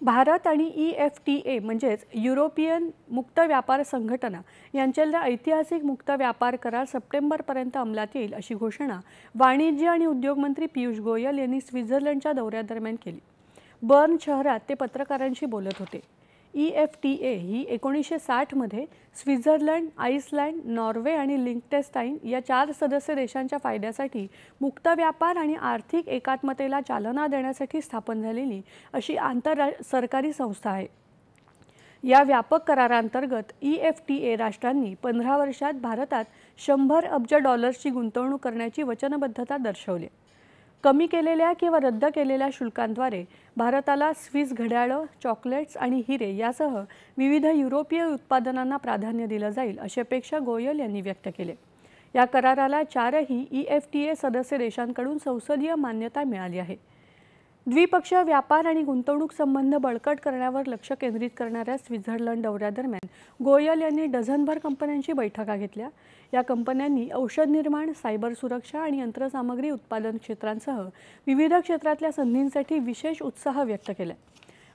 भारत आणि EFTA म्हणजेच European मुक्त व्यापार संघटना यांच्यातला ऐतिहासिक मुक्त व्यापार करार सप्टेंबरपर्यंत अंमलात येईल अशी घोषणा वाणिज्य आणि उद्योग मंत्री पियुष गोयल यांनी स्वित्झर्लंडच्या दौऱ्यादरम्यान केली। बर्न शहरात ते पत्रकारांशी बोलत होते। EFTA ही 1960 मध्ये स्वित्झर्लंड, आइसलँड, नॉर्वे आणि लिंक्टेनस्टाइन या 4 सदस्य देशांच्या फायद्यासाठी मुक्त व्यापार आणि आर्थिक एकात्मतेला चालना देण्यासाठी स्थापन झालेली अशी सरकारी संस्था आहे। या व्यापक करारांतर्गत EFTA राष्ट्रांनी 15 वर्षात भारतात 100 अब्ज डॉलर्सची गुंतवणूक करण्याची वचनबद्धता दर्शवली। कमी केलेल्या किंवा रद्द केलेल्या शुल्कांद्वारे भारताला स्विस घड्याळं, चॉकलेट्स आणि हिरे यासह विविध युरोपीय उत्पादनांना प्राधान्य दिलं जाईल अशी अपेक्षा गोयल यांनी व्यक्त केली। या कराराला 4ही EFTA सदस्य देशांकडून संसदीय मान्यता मिळाली आहे। द्विपक्षीय व्यापार आणि गुंतवणूक संबंध बळकट करण्यावर लक्ष केंद्रित करणाऱ्या स्वित्झर्लंड दौऱ्यादरम्यान गोयल यांनी डझनभर कंपन्यांची बैठका घेतल्या। या कंपन्यांनी औषध निर्माण, सायबर सुरक्षा आणि यंत्रसामग्री उत्पादन क्षेत्रांसह विविध क्षेत्रातल्या संधींसाठी विशेष उत्साह व्यक्त केला।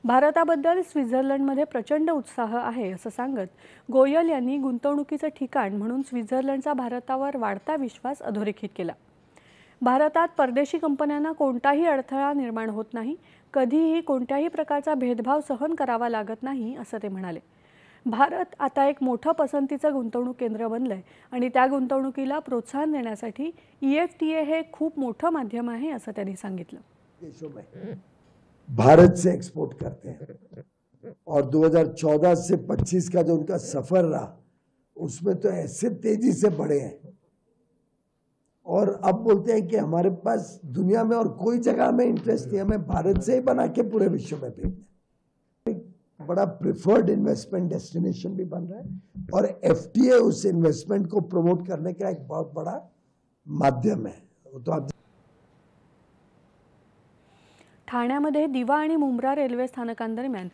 भारताबद्दल स्वित्झर्लंडमध्ये प्रचंड उत्साह आहे असं सांगत गोयल यांनी गुंतवणुकीचं ठिकाण म्हणून स्वित्झर्लंडचा भारतावर वाढता विश्वास अधोरेखित केला। भारतात परदेशी कंपन्यांना कोणताही अडथळा निर्माण होत नाही, कधीही कोणत्याही प्रकारचा भेदभाव सहन करावा लागत नाही असं ते म्हणाले। भारत आता एक मोठं पसंतीचं गुंतवणूक केंद्र बनलंय आणि त्या गुंतवणुकीला प्रोत्साहन देण्यासाठी EFTA हे खूप मोठं माध्यम आहे असं त्यांनी सांगितलं। देशों में भारत से एक्सपोर्ट करते हैं और 2014 से 25 का जो उनका सफर रहा उसमें तो ऐसे तेजी से बढ़े हैं और अब बोलते हैं कि हमारे पास दुनिया में और कोई जगह में इंटरेस्ट नहीं, हमें भारत से ही बना के पूरे विश्व में भेजना। एक बड़ा प्रिफर्ड इन्वेस्टमेंट डेस्टिनेशन भी बन रहा है और FTA उस इन्वेस्टमेंट को प्रमोट करने का एक बहुत बड़ा माध्यम है। तो आप ठाण्यामध्ये दिवा आणि मुंब्रा रेल्वे स्थानकांदरम्यान